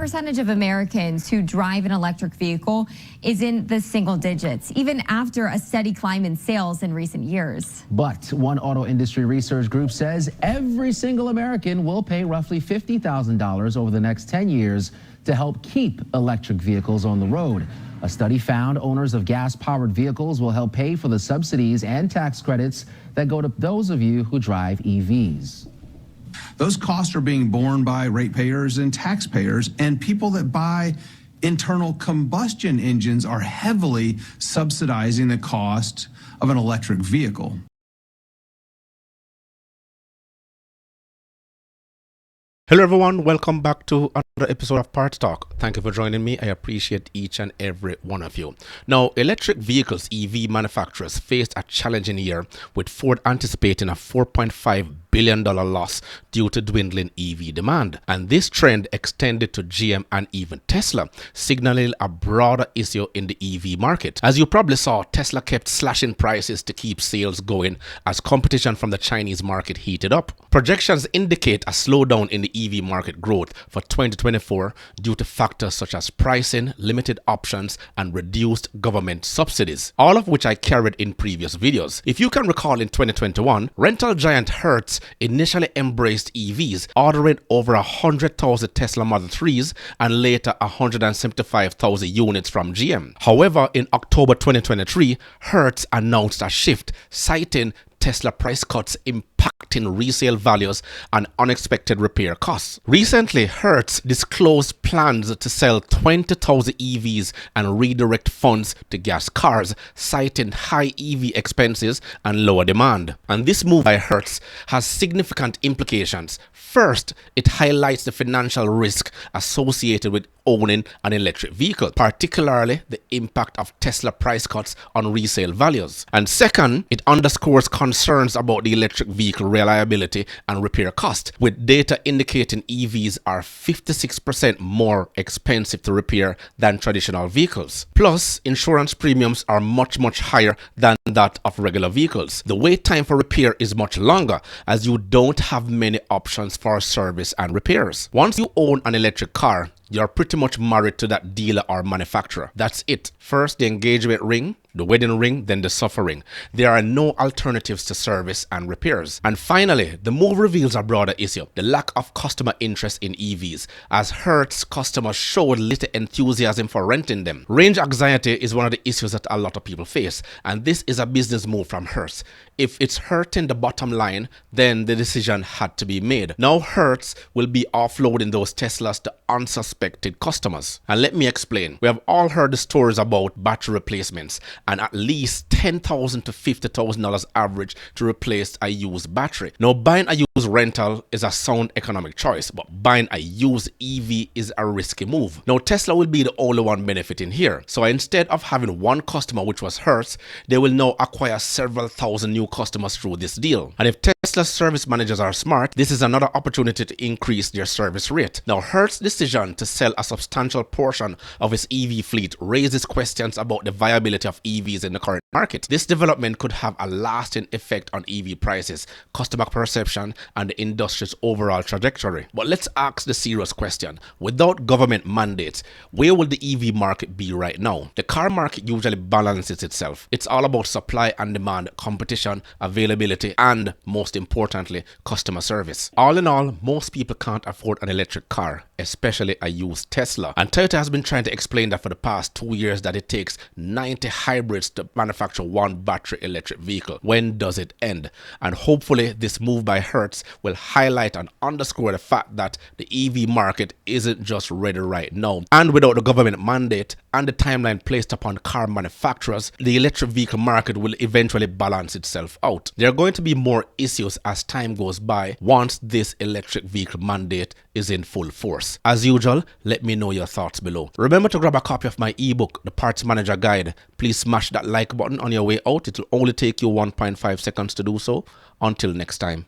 percentage of Americans who drive an electric vehicle is in the single digits, even after a steady climb in sales in recent years. But one auto industry research group says every single American will pay roughly $50,000 over the next 10 years to help keep electric vehicles on the road. A study found owners of gas-powered vehicles will help pay for the subsidies and tax credits that go to those of you who drive EVs. Those costs are being borne by ratepayers and taxpayers, and people that buy internal combustion engines are heavily subsidizing the cost of an electric vehicle. Hello everyone, welcome back to another episode of Parts Talk. Thank you for joining me. I appreciate each and every one of you. Now, electric vehicles EV manufacturers faced a challenging year, with Ford anticipating a $4.5 billion loss due to dwindling EV demand. And this trend extended to GM and even Tesla, signaling a broader issue in the EV market. As you probably saw, Tesla kept slashing prices to keep sales going as competition from the Chinese market heated up. Projections indicate a slowdown in the EV market growth for 2024 due to factors such as pricing, limited options, and reduced government subsidies, all of which I carried in previous videos. If you can recall, in 2021, rental giant Hertz initially embraced EVs, ordering over 100,000 Tesla Model 3s and later 175,000 units from GM. However, in October 2023, Hertz announced a shift, citing Tesla price cuts impacting resale values and unexpected repair costs. Recently, Hertz disclosed plans to sell 20,000 EVs and redirect funds to gas cars, citing high EV expenses and lower demand. And this move by Hertz has significant implications. First, it highlights the financial risk associated with owning an electric vehicle, particularly the impact of Tesla price cuts on resale values. And second, it underscores concerns about the electric vehicle reliability and repair cost, with data indicating EVs are 56% more expensive to repair than traditional vehicles. Plus, insurance premiums are much higher than that of regular vehicles. The wait time for repair is much longer, as you don't have many options for service and repairs. Once you own an electric car, you're pretty much married to that dealer or manufacturer. That's it. First the engagement ring, the wedding ring, then the suffering. There are no alternatives to service and repairs. And finally, the move reveals a broader issue: the lack of customer interest in EVs, as Hertz customers showed little enthusiasm for renting them. Range anxiety is one of the issues that a lot of people face, and this is a business move from Hertz. If it's hurting the bottom line, then the decision had to be made. Now Hertz will be offloading those Teslas to unsuspected customers. And let me explain. We have all heard the stories about battery replacements, and at least $10,000 to $50,000 average to replace a used battery. Now, buying a used rental is a sound economic choice, but buying a used EV is a risky move. Now, Tesla will be the only one benefiting here. So instead of having one customer, which was Hertz, they will now acquire several thousand new customers through this deal. And if Tesla's service managers are smart, this is another opportunity to increase their service rate. Now, Hertz's decision to sell a substantial portion of its EV fleet raises questions about the viability of EVs in the current market. This development could have a lasting effect on EV prices, customer perception, and the industry's overall trajectory. But let's ask the serious question. Without government mandates, where will the EV market be right now? The car market usually balances itself. It's all about supply and demand, competition, availability, and most importantly, customer service. All in all, most people can't afford an electric car, especially a used Tesla. And Toyota has been trying to explain that for the past 2 years, that it takes 90 hybrids to manufacture one battery electric vehicle. When does it end? And hopefully this move by Hertz will highlight and underscore the fact that the EV market isn't just ready right now. And without the government mandate and the timeline placed upon car manufacturers, the electric vehicle market will eventually balance itself out. There are going to be more issues as time goes by once this electric vehicle mandate is in full force. As usual, let me know your thoughts below. Remember to grab a copy of my ebook, The Parts Manager Guide. Please smash that like button on your way out. It will only take you 1.5 seconds to do so. Until next time.